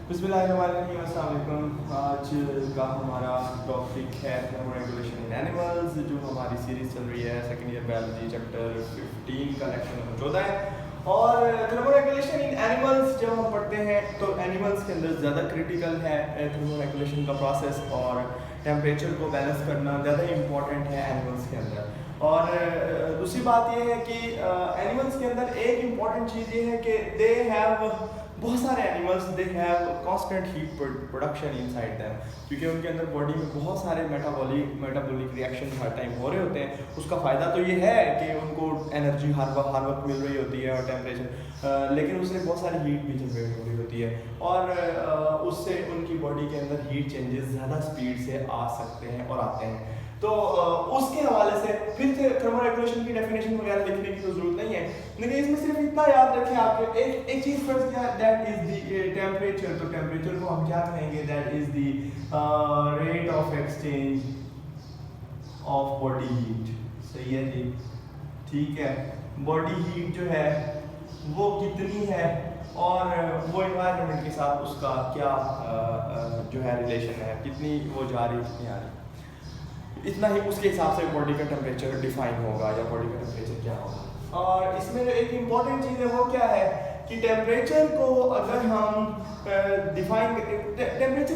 बिस्मिल्लाहिर्रहमानिर्रहीम, अस्सलाम वालेकुम। आज का हमारा टॉपिक है थर्मोरेगुलेशन इन एनिमल्स, जो हमारी सीरीज़ चल रही है सेकेंड ईयर बायोलॉजी चैप्टर 15 का लेक्चर नंबर 14 है। और थर्मोरेगुलेशन इन एनिमल्स जब हम पढ़ते हैं तो एनिमल्स के अंदर ज़्यादा क्रिटिकल है थर्मोरेगुलेशन का प्रोसेस, और टेम्परेचर को बैलेंस करना ज़्यादा इम्पॉर्टेंट है एनिमल्स के अंदर। और दूसरी बात यह है कि एनिमल्स के अंदर एक इम्पॉर्टेंट चीज़ ये है कि दे हैव बहुत सारे animals they have constant heat production inside them, क्योंकि उनके अंदर बॉडी में बहुत सारे मेटाबॉलिक रिएक्शन हर टाइम हो रहे होते हैं। उसका फ़ायदा तो ये है कि उनको एनर्जी हर वक्त मिल रही होती है और टेम्परेचर, लेकिन उससे बहुत सारी हीट भी जनरेट हो रही होती है, और उससे उनकी बॉडी के अंदर हीट चेंजेस ज़्यादा स्पीड से आ सकते हैं और आते हैं। तो उसके हवाले से फिर से थर्मोरेगुलेशन की डेफिनेशन वगैरह लिखने की तो जरूरत नहीं है, लेकिन इसमें सिर्फ इतना याद रखें आपके एक चीज़ फर्स्ट क्या, दैट इज द टेम्परेचर। तो टेम्परेचर को हम क्या कहेंगे, that is the rate of exchange of body heat. सही है जी, ठीक है। बॉडी हीट जो है वो कितनी है और वो एनवायरनमेंट के साथ उसका क्या जो है रिलेशन है, कितनी वो जा रही है कितनी आ रही है, इतना ही उसके हिसाब से बॉडी का टेम्परेचर डिफाइन होगा या बॉडी का टेम्परेचर क्या होगा। और इसमें जो एक इम्पॉर्टेंट चीज़ है वो क्या है कि टेम्परेचर को अगर हम डिफाइन टेम्परेचर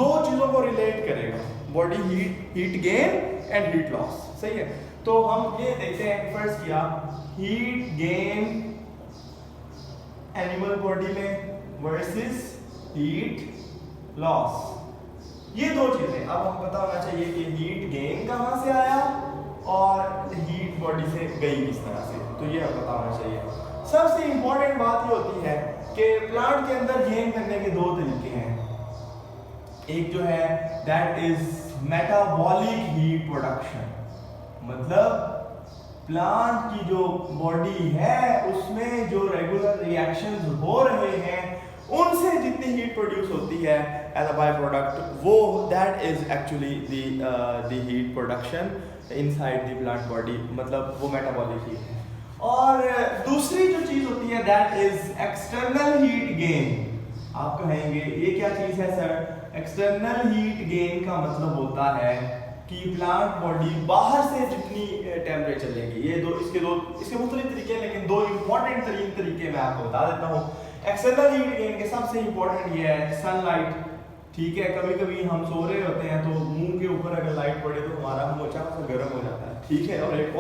दो चीज़ों को रिलेट करेगा, body heat gain and heat loss. सही है, तो हम ये देखते हैं फर्स्ट किया हीट गेन एनिमल बॉडी में वर्सेस हीट लॉस, ये दो चीजें अब हम पता होना चाहिए कि हीट गेन कहाँ से आया और हीट बॉडी से गई किस तरह से, तो ये हमें पता होना चाहिए। सबसे इंपॉर्टेंट बात ये होती है कि प्लांट के अंदर गेन करने के दो तरीके हैं। एक जो है that is metabolic heat production, मतलब प्लांट की जो बॉडी है उसमें जो रेगुलर रिएक्शंस हो रहे हैं उनसे जितनी हीट प्रोड्यूस होती है एज अ बाय प्रोडक्ट, वो that is actually the heat production inside the plant body, मतलब वो मेटाबॉलिक हीट है। और दूसरी जो चीज होती है that is external heat gain. आप कहेंगे ये क्या चीज है सर? एक्सटर्नल हीट गेन का मतलब होता है कि प्लांट बॉडी बाहर से जितनी टेम्परेचर लेगी। ये इसके मुख्तलिफ तरीके हैं, लेकिन दो इंपॉर्टेंट तरीके मैं आपको बता देता हूँ। एक्सटर्नल हीट गेन के सबसे इंपॉर्टेंट ये है सनलाइट, ठीक है। कभी कभी हम सो रहे होते हैं तो मुंह के ऊपर अगर लाइट पड़े तो हमारा मुंह अचानक से गर्म हो जाता है, ठीक है। और एक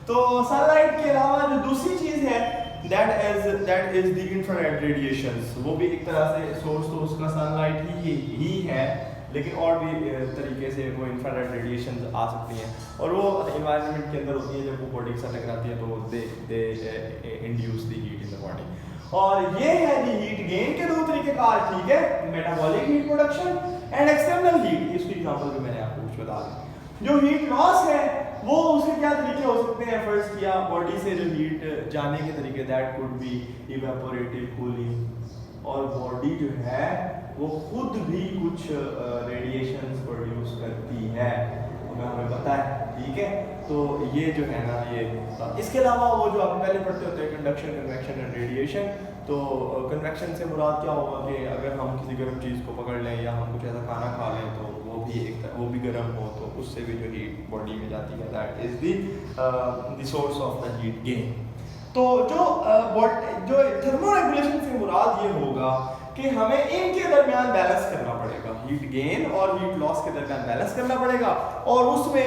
तो सनलाइट के अलावा जो दूसरी चीज है that is the infrared radiations, वो भी एक तरह से सोर्स तो उसका सनलाइट ही है, लेकिन और भी तरीके से वो इंफ्रारेड रेडिएशन आ सकती हैं, और वो इन्वायरमेंट के अंदर होती है। जब वो बॉडी के साथ टकराती है तो दे induce the heat in the body. और ये है दी हीट गेन के दो तरीकेकार, ठीक है, metabolic heat production and external heat. इसकी एग्जांपल जो मैंने आपको कुछ बता दी। जो हीट लॉस है वो उसके क्या तरीके हो सकते हैं? फर्स्ट किया बॉडी से जो हीट जाने के तरीके, that could be evaporative cooling, और बॉडी जो है वो खुद भी कुछ रेडिएशंस प्रोड्यूस करती है, हमें पता है, ठीक है। तो ये जो है ना ये इसके अलावा वो जो आप पहले पढ़ते होते हैं कंडक्शन, कन्वेक्शन एंड रेडिएशन। तो कन्वेक्शन से मुराद क्या होगा कि अगर हम किसी गर्म चीज़ को पकड़ लें या हम कुछ ऐसा खाना खा लें तो वो भी गर्म हो तो उससे भी जो हीट बॉडी में जाती है, that is the source of the heat gain. तो जो थर्मोरेगुलेशन से मुराद ये होगा कि हमें इनके दरमियान बैलेंस करना पड़ेगा, हीट गेन और हीट लॉस के दरमियान बैलेंस करना पड़ेगा, और उसमें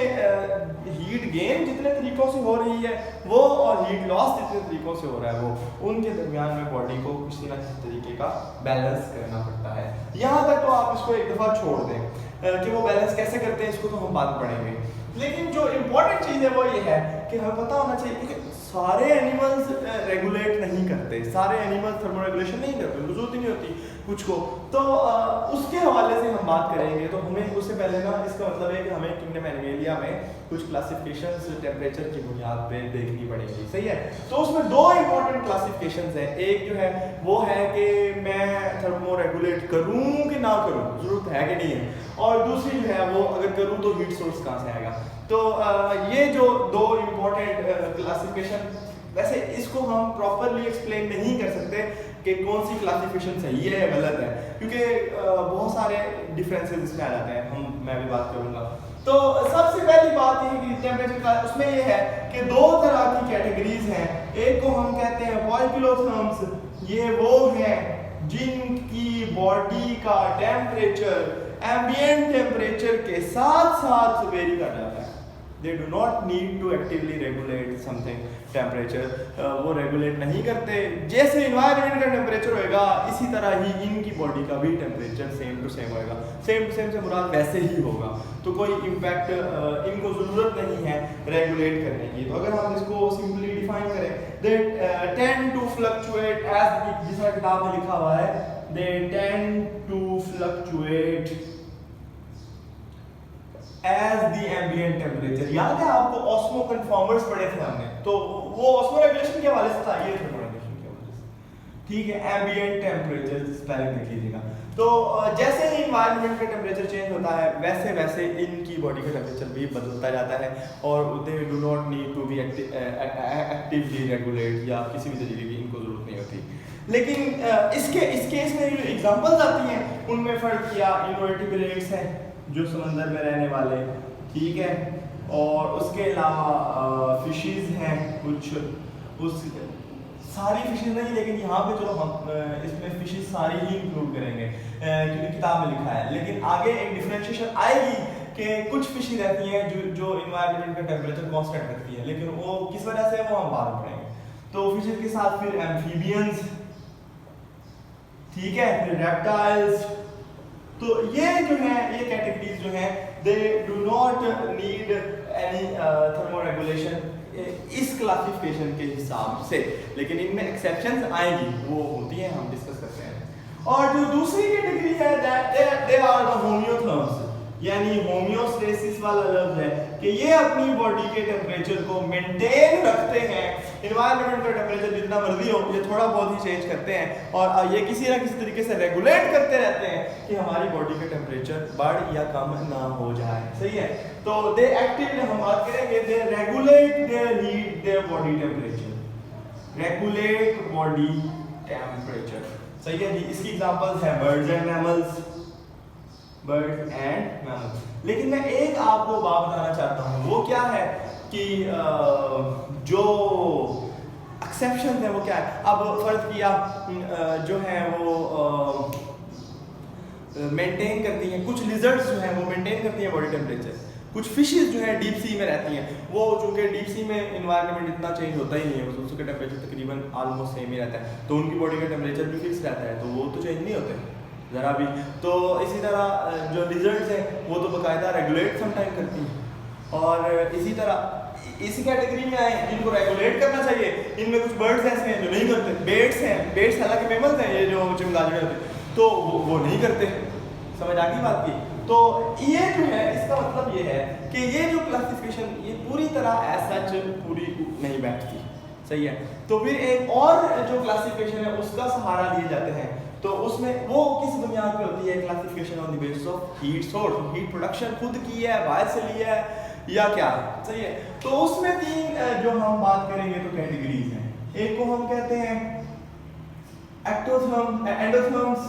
हीट गेन जितने तरीकों से हो रही है वो और हीट लॉस जितने तरीकों से हो रहा है वो, उनके दरमियान में बॉडी को किसी ना किसी तरीके का बैलेंस करना पड़ता है। यहाँ तक तो आप इसको एक दफ़ा छोड़ दें कि वो बैलेंस कैसे करते हैं, इसको तो हम बाद में पढ़ेंगे। लेकिन जो इम्पोर्टेंट चीज़ है वो ये है कि हमें पता होना चाहिए कि सारे एनिमल्स रेगुलेट नहीं करते, सारे एनिमल्स थर्मोरेगुलेशन नहीं करते, उनको जरूरत ही नहीं होती कुछ को। तो उसके हवाले से हम बात करेंगे। तो हमें उससे पहले ना इसका मतलब है कि हमें किंगडम एनिमेलिया में कुछ क्लासिफिकेशंस टेम्परेचर की बुनियाद पे देखनी पड़ेगी, सही है। तो उसमें दो इंपॉर्टेंट क्लासिफिकेशंस हैं। एक जो है वो है कि मैं थर्मोरेगुलेट करूँ कि ना करूँ, जरूरत है कि नहीं है, और दूसरी जो है वो अगर करूँ तो हीट सोर्स कहाँ से आएगा। तो ये जो दो इम्पोर्टेंट क्लासिफिकेशन, वैसे इसको हम प्रॉपरली एक्सप्लेन नहीं कर सकते, कि कौन सी क्लासिफिकेशन सही है या गलत है, क्योंकि बहुत सारे डिफरेंसेस इसमें आ जाते हैं, मैं भी बात करूंगा। तो सबसे पहली बात ये कि टेम्परेचर का उसमें ये है कि दो तरह की कैटेगरीज हैं। एक को हम कहते हैं पोइकिलोथर्म्स, ये वो हैं जिनकी बॉडी का टेम्परेचर एम्बिएंट टेम्परेचर के साथ साथ वेरी कर जाता है। They do not need to actively regulate something temperature, वो रेगुलेट नहीं करते। जैसे इन्वायरमेंट का टेम्परेचर होएगा इसी तरह ही इनकी बॉडी का भी टेम्परेचर सेम टू सेम होएगा। सेम टू सेम से मुराद वैसे ही होगा, तो कोई इम्पैक्ट इनको ज़रूरत नहीं है रेगुलेट करने की। तो अगर हम इसको सिंपली डिफाइन करें, they tend to fluctuate as, जिस तरह किताब में लिखा हुआ है, they tend to fluctuate as the ambient temperature. याद है आपको ऑस्मो कन्फॉर्मर्स पढ़े थे हमने, तो वो ऑस्मो रेगुलेशन के हवाले से था, ये थर्मो रेगुलेशन के हवाले से, ठीक है। एम्बिएंट टेम्परेचर स्पेलिंग देख लीजिएगा। तो जैसे ही इन्वायरमेंट का टेम्परेचर चेंज होता है वैसे वैसे इनकी बॉडी का टेम्परेचर भी बदलता जाता है, और they do not need to be actively regulate, या किसी भी तरीके की इनको जरूरत नहीं होती। लेकिन इस केस में जो एग्जांपल्स आती हैं उनमें फ़र्क किया, इनवर्टिब्रेट्स हैं जो समंदर में रहने वाले, ठीक है, और उसके अलावा फिशेस हैं कुछ, उस सारी फिशेस नहीं, लेकिन यहाँ पे चलो हम इसमें फिशेस सारी ही इंक्लूड करेंगे क्योंकि किताब में लिखा है। लेकिन आगे एक डिफरेंशिएशन आएगी कि कुछ फिशेस रहती हैं जो इन्वायरमेंट का टेम्परेचर कांस्टेंट रखती है, लेकिन वो किस वजह से, वो हम बाद में पढ़ेंगे। तो फिशेस के साथ फिर एम्फीबियंस, ठीक है, फिर रेप्टाइल्स। तो ये जो है, ये कैटेगरीज जो हैं, दे do not need any thermo regulation इस क्लासिफिकेशन के हिसाब से, लेकिन इनमें एक्सेप्शंस आएंगी, वो होती हैं, हम डिस्कस करते हैं। और जो दूसरी कैटेगरी है, दे आर द होम्योथर्म्स, यानी होम्योस्टेसिस वाला लफ्ज है कि ये अपनी बॉडी के टेम्परेचर को मेंटेन रखते हैं। इन्वायरमेंट का टेम्परेचर जितना मर्जी हो, ये थोड़ा बहुत ही चेंज करते हैं, और ये किसी ना किसी तरीके से रेगुलेट करते रहते हैं कि हमारी बॉडी का टेम्परेचर बढ़ या कम ना हो जाए, सही है। तो दे एक्टिवली, हम बात करेंगे, they regulate their heat, their body temperature, regulate body temperature, सही है जी। इसकी एग्जांपल्स है birds and mammals, birds and mammals. लेकिन मैं एक आपको बात बताना चाहता हूँ, वो क्या है कि जो एक्सेप्शन है वो क्या है। अब फर्ज किया जो है वो मेंटेन करती हैं, कुछ लिजर्ड्स जो हैं वो मेंटेन करती हैं बॉडी टेम्परेचर, कुछ फिशेस जो हैं डीप सी में रहती हैं, वो चूंकि डीप सी में इन्वायरमेंट इतना चेंज होता ही नहीं है, उसका टेम्परेचर तकरीबन ऑलमोस्ट सेम ही रहता है, तो उनकी बॉडी का टेम्परेचर भी फिक्स रहता है, तो वो तो चेंज नहीं होते ज़रा भी। तो इसी तरह जो लिजर्ड्स हैं वो तो बाकायदा रेगुलेट समटाइम करती हैं, और इसी तरह इसी कैटेगरी में आए जिनको रेगुलेट करना चाहिए, इनमें कुछ बर्ड्स ऐसे हैं जो नहीं करते। बेट्स हैं, बेट्स हालांकि मैमल्स हैं, ये जो चमगादड़ होते हैं, तो वो नहीं करते, समझ आ गई बात की। तो ये जो है, इसका मतलब ये है कि ये जो क्लासिफिकेशन ये पूरी तरह एज सच पूरी नहीं बैठती, सही है। तो फिर एक और जो क्लासिफिकेशन है उसका सहारा लिए जाते हैं, तो उसमें वो किस बुनियाद पे होती है, classification on the basis of heat source, heat production खुद की है, बाहर से लिया है या क्या है, सही है। तो उसमें तीन जो हम बात करेंगे तो कैटेगरीज हैं। एक को हम कहते हैं एक्टोथर्म, एंडोथर्म्स।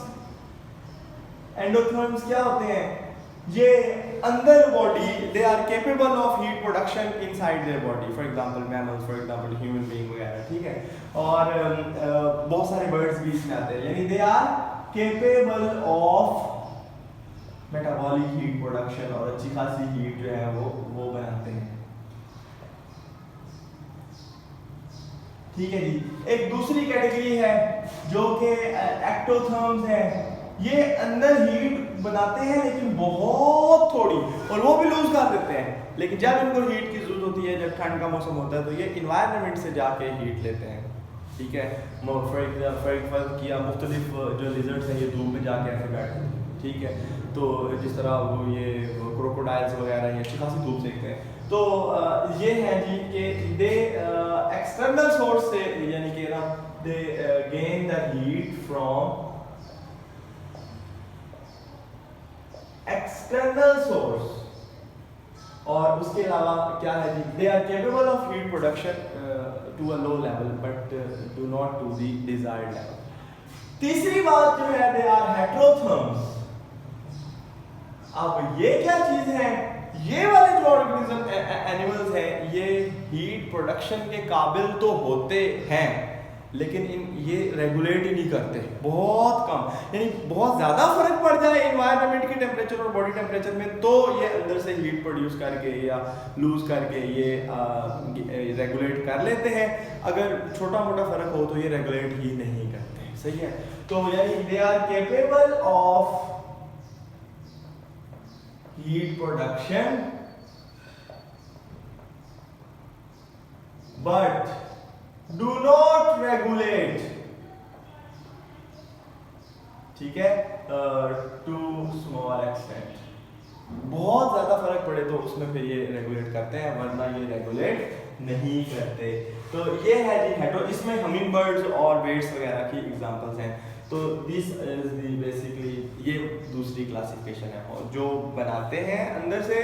एंडोथर्म्स क्या होते हैं, ये अंदर body, they are capable of heat production inside their body, for example mammals, for example human being वगैरह, ठीक है। और बहुत सारे बर्ड्स भी इसमें आते हैं, यानी they are capable of metabolic heat production, और अच्छी खासी हीट जो है वो बनाते हैं, ठीक है जी। एक दूसरी कैटेगरी है जो कि एक्टोथर्म्स है, ये अंदर हीट बनाते हैं लेकिन बहुत थोड़ी, और वो भी लूज कर देते हैं, लेकिन जब इनको हीट की जरूरत होती है, जब ठंड का मौसम होता है, तो ये इन्वायरमेंट से जाके हीट लेते हैं, ठीक है। फर्क किया, मुख्तलिफ जो लिजर्ड्स हैं ये धूप में जाके ऐसे बैठते हैं, ठीक है। तो जिस तरह वो ये क्रोकोडाइल्स वगैरह ये अच्छी खासी धूप सेकते हैं, तो ये है जी कि दे एक्सटर्नल सोर्स से, यानी कि ना they gain the heat from external source, और उसके अलावा क्या है जी, they are capable of heat production to a low level but do not to the desired level. तीसरी बात जो है दे आर हेटेरोथर्म्स। अब ये क्या चीज है, ये वाले जो ऑर्गेनिज्म एनिमल्स हैं ये हीट प्रोडक्शन के काबिल तो होते हैं लेकिन ये रेगुलेट ही नहीं करते, बहुत कम, यानी बहुत ज़्यादा फर्क पड़ जाए इन्वायरमेंट के टेम्परेचर और बॉडी टेम्परेचर में तो ये अंदर से हीट प्रोड्यूस करके या लूज करके ये रेगुलेट कर लेते हैं। अगर छोटा मोटा फर्क हो तो ये रेगुलेट ही नहीं करते। सही है, तो यानी they are capable of heat production but do not regulate, ठीक है, to small extent। बहुत ज्यादा फर्क पड़े तो उसमें फिर ये रेगुलेट करते हैं वरना ये रेगुलेट नहीं करते। तो ये है जी हेटेरो, इसमें हमिंग बर्ड्स और बेट्स वगैरह की एग्जांपल्स हैं। तो दिस इज दी बेसिकली ये दूसरी क्लासिफिकेशन है, और जो बनाते हैं अंदर से,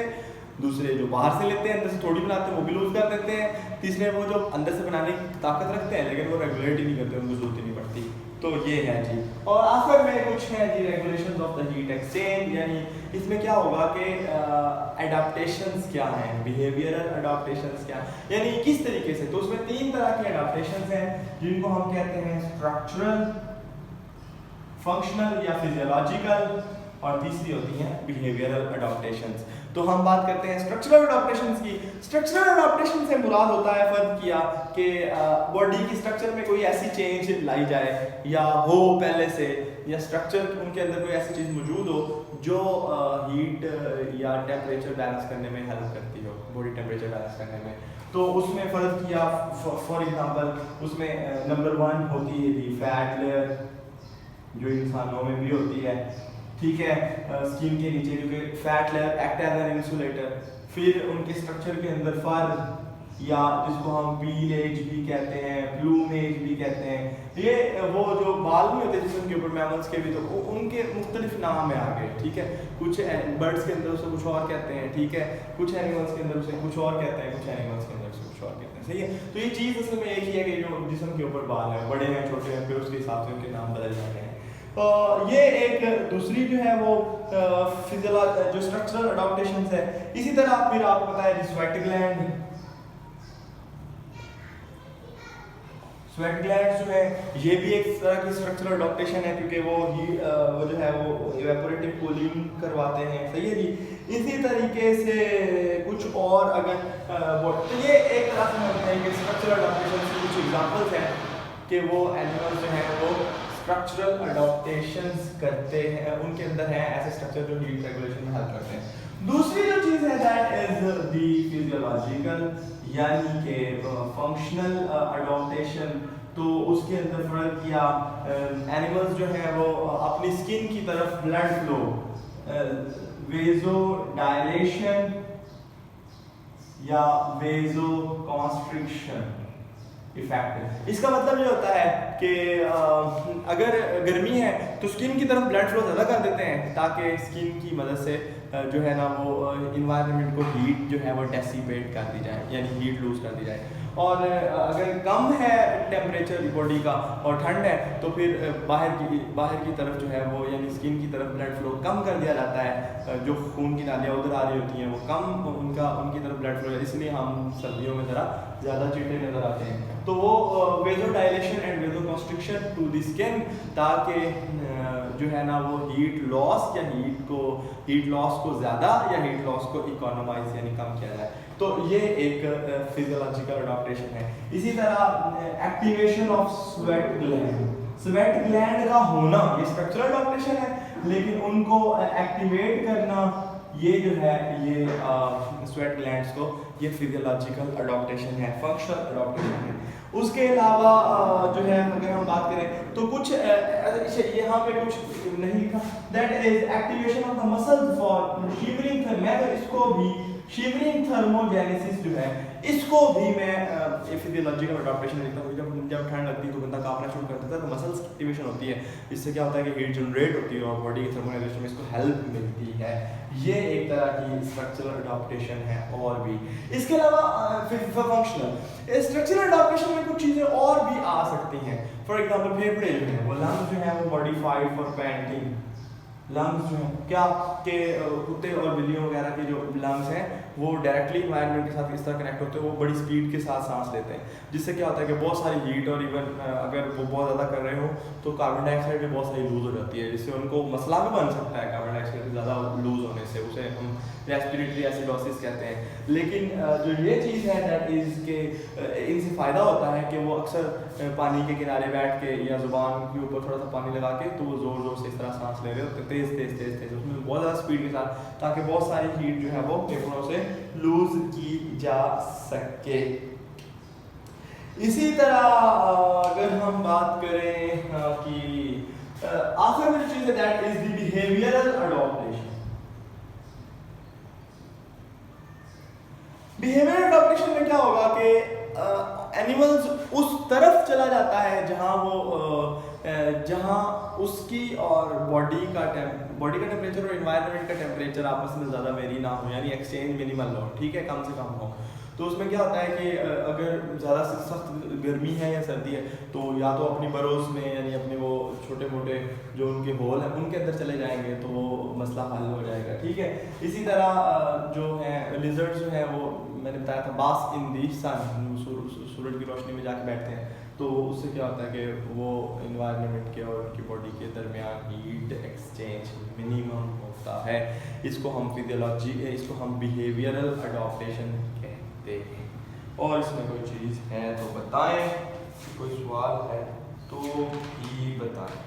दूसरे जो बाहर से लेते हैं अंदर से थोड़ी बनाते हैं वो भी लूज कर देते हैं, तीसरे वो जो अंदर से बनाने की ताकत रखते हैं लेकिन वो रेगुलेट ही नहीं करते, उनको जरूरत ही नहीं पड़ती। तो ये है जी, और आखिर में कुछ है जी regulations of the heat exchange, यानी इसमें क्या होगा कि एडाप्टेशंस क्या हैं, बिहेवियरल एडाप्टेशंस क्या, यानी किस तरीके से। तो उसमें 3 तरह के एडाप्टेशंस हैं जिनको हम कहते हैं स्ट्रक्चरल, फंक्शनल या फिजियोलॉजिकल, और तीसरी होती हैं बिहेवियरल एडाप्टेशंस। तो हम बात करते हैं स्ट्रक्चरल एडाप्टेशंस की। स्ट्रक्चरल एडाप्टेशन से मुराद होता है, फर्क किया कि बॉडी की स्ट्रक्चर में कोई ऐसी चेंज लाई जाए या हो पहले से, या स्ट्रक्चर उनके अंदर कोई ऐसी चीज़ मौजूद हो जो हीट या टेम्परेचर बैलेंस करने में हेल्प करती हो, बॉडी टेम्परेचर बैलेंस करने में। तो उसमें फ़र्क किया, फॉर एग्जांपल उसमें नंबर 1 होती है फैट लेयर जो इंसानों में भी होती है, ठीक है, स्किन के नीचे, क्योंकि fat layer act as an insulator. फिर उनके स्ट्रक्चर के अंदर फर, या जिसको हम पीलेज भी कहते हैं, प्लूमेज भी कहते हैं, ये वो जो बाल नहीं होते जिसके ऊपर मैमल्स के भी, तो उनके मुख्तलिफ नाम है आगे, ठीक है। कुछ बर्ड्स के अंदर उसे कुछ और कहते हैं, ठीक है, कुछ एनिमल्स के अंदर उसे कुछ और कहते हैं, कुछ एनिमल्स के अंदर उसे कुछ और कहते हैं। सही है, तो ये चीज़ असल में एक ही है कि जो जिस्म के ऊपर बाल है, बड़े हैं छोटे हैं, फिर उसके हिसाब से उनके नाम बदल जाते हैं। ये एक दूसरी जो है वो जो स्ट्रक्चरल एडाप्टेशंस है। इसी तरह फिर आपको पता है स्वेट ग्लैंड, स्वेट ग्लैंड जो है ये भी एक तरह की स्ट्रक्चरल एडाप्टेशन है, क्योंकि वो जो है वो इवेपोरेटिव कूलिंग करवाते हैं। सही है जी। इसी तरीके से कुछ और अगर तो ये एक तरह से हम कहेंगे स्ट्रक्चरल एडाप्टेशन के कुछ एग्जांपल्स हैं कि वो एनिमल्स जो हैं वो स्ट्रक्चरल एडाप्टेशंस करते हैं, उनके अंदर है ऐसे स्ट्रक्चर जो हीट रेगुलेशन में हेल्प करते हैं। दूसरी जो चीज़ है दैट इज द फिजियोलॉजिकल, यानी कि फंक्शनल एडाप्टेशन। तो उसके अंदर फर्क किया, एनिमल्स जो है वो अपनी स्किन की तरफ ब्लड फ्लो, वेजो डायलेशन या वेजो कॉन्स्ट्रिक्शन इफेक्ट। इसका मतलब ये होता है कि अगर गर्मी है तो स्किन की तरफ ब्लड फ्लो ज़्यादा कर देते हैं ताकि स्किन की मदद से जो है ना वो इन्वायरमेंट को हीट जो है वो डेसिपेट कर दी जाए, यानी हीट लूज कर दी जाए। और अगर कम है टेम्परेचर बॉडी का और ठंड है तो फिर बाहर की तरफ जो है वो यानी स्किन की तरफ ब्लड फ्लो कम कर दिया जाता है, जो खून की नालियाँ उधर आ रही होती हैं वो कम उनकी तरफ ब्लड फ्लो है, इसलिए हम सर्दियों में ज़रा ज़्यादा चिट्टे नज़र आते हैं। तो वो vasodilation and vasoconstriction to the skin, ताकि जो है ना वो हीट लॉस या हीट लॉस को ज़्यादा या हीट लॉस को इकोनोमाइज यानी कम किया जाए। तो ये एक फिजियोलॉजिकल एडाप्टेशन है। इसी तरह activation of sweat gland, sweat gland का होना ये स्ट्रक्चरल एडाप्टेशन है, लेकिन उनको एक्टिवेट करना ये जो है ये स्वेट ग्लैंड्स को ये फिजियोलॉजिकल एडाप्टेशन है, फंक्शनल एडाप्टेशन है। उसके अलावा जो है अगर हम बात करें तो कुछ यहाँ पे कुछ नहीं लिखा, that is activation of the muscles for shivering. मैं तो इसको भी शिवरिंग थर्मोजेनेसिस जो है इसको भी मैं फिजियोलॉजिकल अडॉप्टेशन लिखता हूँ। जब ठंड लगती है तो बंदा कांपना शुरू कर देता है, तो मसल्स एक्टिवेशन होती है, इससे क्या होता है कि हीट जनरेट होती है और बॉडी की थर्मोनाइजेशन में इसको हेल्प मिलती है। ये एक तरह की स्ट्रक्चरल अडॉप्टेशन है। और भी इसके अलावा फंक्शनल स्ट्रक्चरल अडॉप्टेशन में कुछ चीज़ें और भी आ सकती हैं। फॉर एग्जाम्पल फेफड़े जो हैं वो लंग्स जो हैं वो मॉडिफाइड फॉर पैंटिंग। लंग्स जो है क्या के कुत्ते और बिल्लियों वगैरह के जो लंग्स हैं वो डायरेक्टली इन्वायरमेंट के साथ इस तरह कनेक्ट होते हैं, वो बड़ी स्पीड के साथ सांस लेते हैं, जिससे क्या होता है कि बहुत सारी हीट और इवन अगर वो बहुत ज़्यादा कर रहे हो तो कार्बन डाइऑक्साइड भी बहुत सारी लूज हो जाती है, जिससे उनको मसला भी बन सकता है कार्बन डाइऑक्साइड ज़्यादा लूज होने से, उसे हम रेस्पिरेटरी एसिडोसिस कहते हैं। लेकिन जो ये चीज़ है दैट इज़ के इनसे फ़ायदा होता है कि वो अक्सर पानी के किनारे बैठ के या ज़ुबान के ऊपर थोड़ा सा पानी लगा के तो वो ज़ोर ज़ोर से इस तरह सांस ले रहे होते हैं, तेज़ उसमें बहुत ज़्यादा स्पीड के साथ, ताकि बहुत सारी हीट जो है वो फेफड़ों से लूज की जा सके। इसी तरह अगर हम बात करें कि आखिर में जो चीज़ है that is the behavioural adaptation. Behavioural adaptation में क्या होगा कि एनिमल्स उस तरफ चला जाता है जहाँ उसकी और बॉडी का टेम्परेचर और एनवायरनमेंट का टेम्परेचर आपस में ज़्यादा वेरी ना हो, यानी एक्सचेंज मिनिमल हो, ठीक है, कम से कम हो। तो उसमें क्या होता है कि अगर ज़्यादा से सख्त गर्मी है या सर्दी है तो या तो अपनी बरोज में यानी अपने वो छोटे मोटे जो उनके होल हैं उनके अंदर चले जाएंगे तो वो मसला हल हो जाएगा, ठीक है। इसी तरह जो है लिजर्ड जो है वो मैंने बताया था बास इन दी सन, सूरज की रोशनी में जाके बैठते हैं, तो उससे क्या होता है कि वो इन्वायरमेंट के और उनकी बॉडी के दरमियान हीट एक्सचेंज मिनिमम होता है। इसको हम बिहेवियरल अडॉप्टेशन कहते हैं। और इसमें कोई चीज़ है तो बताएं, कोई सवाल है तो ही बताएं।